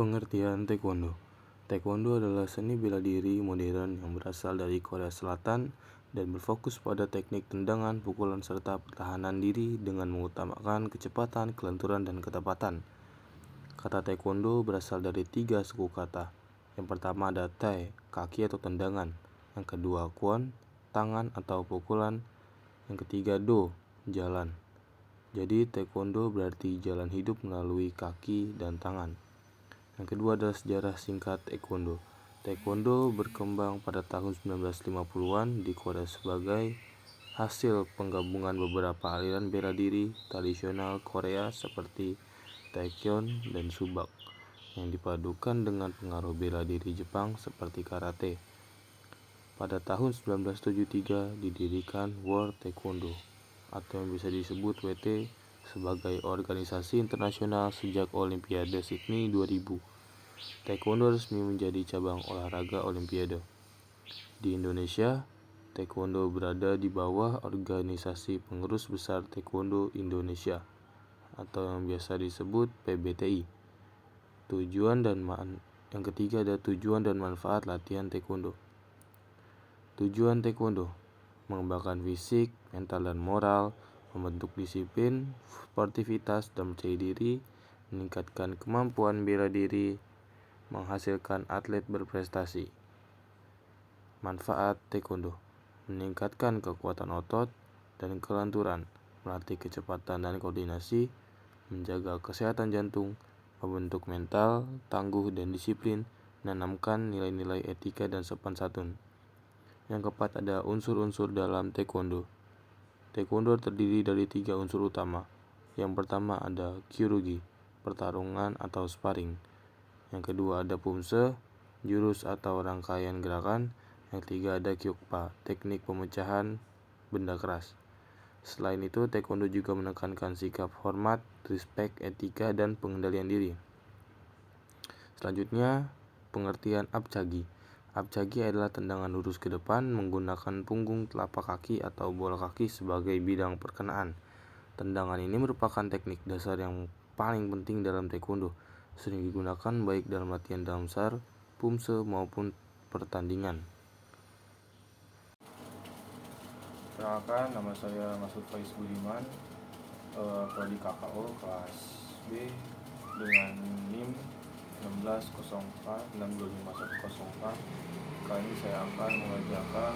Pengertian Taekwondo. Taekwondo adalah seni bela diri modern yang berasal dari Korea Selatan dan berfokus pada teknik tendangan, pukulan, serta pertahanan diri dengan mengutamakan kecepatan, kelenturan, dan ketepatan. Kata Taekwondo berasal dari 3 suku kata. Yang pertama ada Tai, kaki atau tendangan. Yang kedua Kwon, tangan atau pukulan. Yang ketiga Do, jalan. Jadi Taekwondo berarti jalan hidup melalui kaki dan tangan. Yang kedua adalah sejarah singkat Taekwondo. Taekwondo berkembang pada tahun 1950-an di Korea sebagai hasil penggabungan beberapa aliran bela diri tradisional Korea seperti Taekyon dan Subak yang dipadukan dengan pengaruh bela diri Jepang seperti karate. Pada tahun 1973 didirikan World Taekwondo atau yang bisa disebut WT sebagai organisasi internasional sejak Olimpiade Sydney 2000. Taekwondo resmi menjadi cabang olahraga Olimpiade. Di Indonesia, Taekwondo berada di bawah Organisasi Pengurus Besar Taekwondo Indonesia atau yang biasa disebut PBTI. Yang ketiga ada tujuan dan manfaat latihan Taekwondo. Tujuan Taekwondo mengembangkan fisik, mental, dan moral, membentuk disiplin, sportivitas, dan percaya diri, meningkatkan kemampuan bela diri, menghasilkan atlet berprestasi. Manfaat Taekwondo: meningkatkan kekuatan otot dan kelenturan, melatih kecepatan dan koordinasi, menjaga kesehatan jantung, membentuk mental, tangguh dan disiplin, menanamkan nilai-nilai etika dan sopan santun. Yang keempat ada unsur-unsur dalam Taekwondo. Taekwondo terdiri dari 3 unsur utama. Yang pertama ada kyurugi, pertarungan atau sparring. Yang kedua ada pumse, jurus atau rangkaian gerakan. Yang ketiga ada kyokpa, teknik pemecahan benda keras. Selain itu, Taekwondo juga menekankan sikap hormat, respek, etika, dan pengendalian diri. Selanjutnya, pengertian apchagi. Apchagi adalah tendangan lurus ke depan menggunakan punggung telapak kaki atau bola kaki sebagai bidang perkenaan. Tendangan ini merupakan teknik dasar yang paling penting dalam Taekwondo, sering digunakan baik dalam latihan damsar, pumse maupun pertandingan. Perkenalkan, nama saya Masud Faiz Budiman, prodi KKO kelas B dengan NIM 160462510. Kali ini saya akan mengerjakan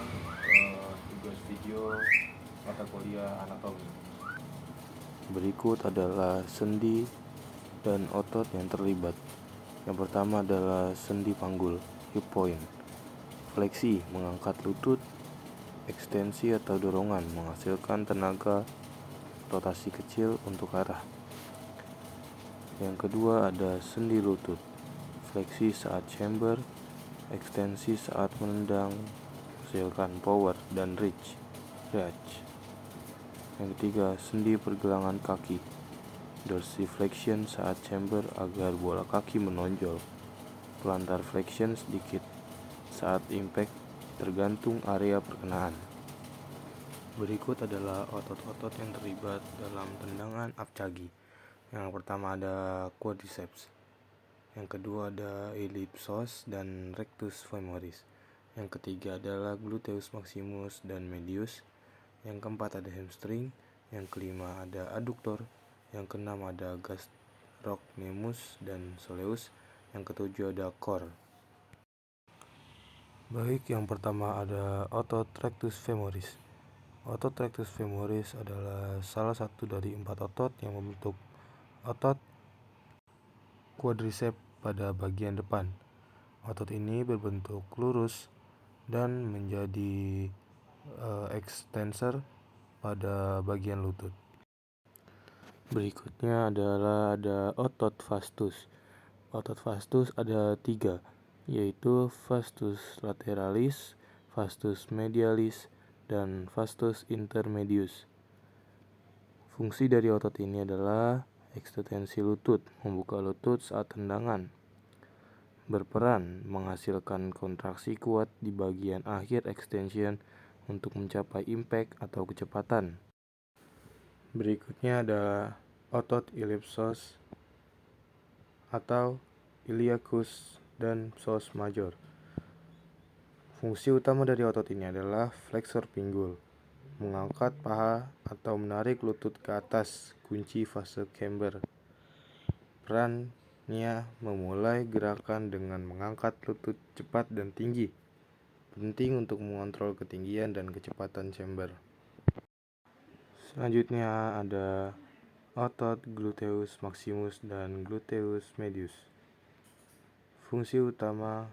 tugas video mata kuliah anatomi. Berikut adalah sendi dan otot yang terlibat. Yang pertama adalah sendi panggul, hip point. Fleksi, mengangkat lutut. Ekstensi atau dorongan, menghasilkan tenaga rotasi kecil untuk arah. Yang kedua ada sendi lutut. Fleksi saat chamber, ekstensi saat menendang, menghasilkan power dan reach. Yang ketiga, sendi pergelangan kaki. Dorsiflexion saat chamber agar bola kaki menonjol. Plantar flexion sedikit saat impact, tergantung area perkenaan. Berikut adalah otot-otot yang terlibat dalam tendangan apchagi. Yang pertama ada quadriceps. Yang kedua ada ellipsos dan rectus femoris. Yang ketiga adalah gluteus maximus dan medius. Yang keempat ada hamstring. Yang kelima ada adductor. Yang keenam ada gastrocnemius dan soleus. Yang ketujuh ada core. Baik, yang pertama ada otot rectus femoris. Otot rectus femoris adalah salah satu dari 4 otot yang membentuk otot quadriceps pada bagian depan. Otot ini berbentuk lurus dan menjadi extensor pada bagian lutut. Berikutnya adalah ada otot vastus. Otot vastus ada 3, yaitu vastus lateralis, vastus medialis, dan vastus intermedius. Fungsi dari otot ini adalah ekstensi lutut, membuka lutut saat tendangan. Berperan menghasilkan kontraksi kuat di bagian akhir extension untuk mencapai impact atau kecepatan. Berikutnya ada otot ellipsos atau iliacus, dan psoas major. Fungsi utama dari otot ini adalah fleksor pinggul, mengangkat paha atau menarik lutut ke atas, kunci fase camber. Perannya memulai gerakan dengan mengangkat lutut cepat dan tinggi, penting untuk mengontrol ketinggian dan kecepatan chamber. Selanjutnya ada otot gluteus maximus dan gluteus medius. Fungsi utama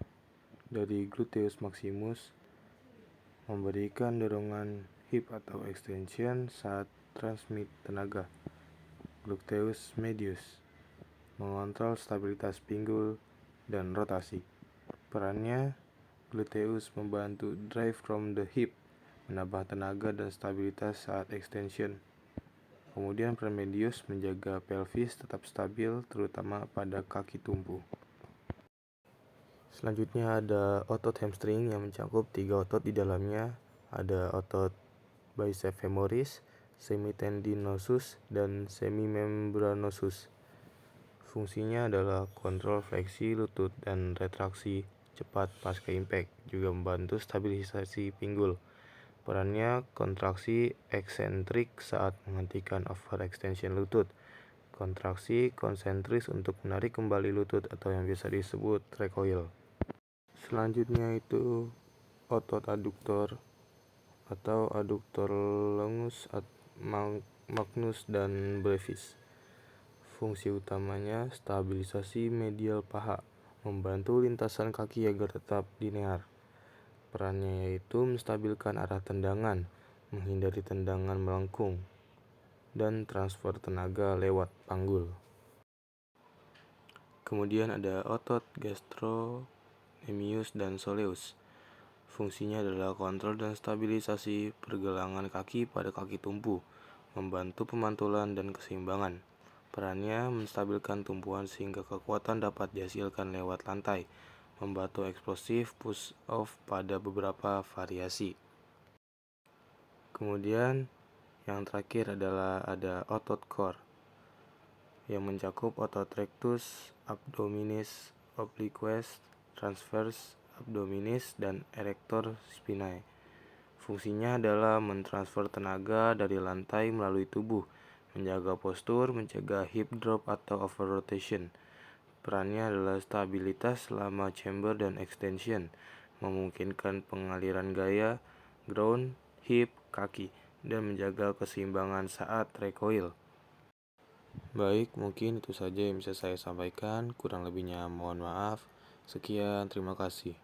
dari gluteus maximus memberikan dorongan hip atau extension saat transmit tenaga. Gluteus medius mengontrol stabilitas pinggul dan rotasi. Perannya, gluteus membantu drive from the hip, menambah tenaga dan stabilitas saat extension. Kemudian peran medius menjaga pelvis tetap stabil, terutama pada kaki tumpu. Selanjutnya ada otot hamstring yang mencakup 3 otot di dalamnya. Ada otot bicep femoris, semitendinosus, dan semimembranosus. Fungsinya adalah kontrol fleksi lutut dan retraksi cepat pasca impact, juga membantu stabilisasi pinggul. Perannya kontraksi eksentrik saat menghentikan overextension lutut, kontraksi konsentris untuk menarik kembali lutut atau yang biasa disebut recoil. Selanjutnya itu otot aduktor atau aduktor longus, magnus, dan brevis. Fungsi utamanya stabilisasi medial paha, membantu lintasan kaki agar tetap linear. Perannya yaitu menstabilkan arah tendangan, menghindari tendangan melengkung, dan transfer tenaga lewat panggul. Kemudian ada otot gastrocnemius dan soleus. Fungsinya adalah kontrol dan stabilisasi pergelangan kaki pada kaki tumpu, membantu pemantulan dan keseimbangan. Perannya menstabilkan tumpuan sehingga kekuatan dapat dihasilkan lewat lantai, membantu eksplosif push-off pada beberapa variasi. Kemudian yang terakhir adalah ada otot core yang mencakup otot rectus abdominis, obliques, transverse abdominis, dan erector spinae. Fungsinya adalah mentransfer tenaga dari lantai melalui tubuh, menjaga postur, mencegah hip drop atau over rotation. Perannya adalah stabilitas selama chamber dan extension, memungkinkan pengaliran gaya, ground, hip, kaki, dan menjaga keseimbangan saat recoil. Baik, mungkin itu saja yang bisa saya sampaikan. Kurang lebihnya mohon maaf. Sekian, terima kasih.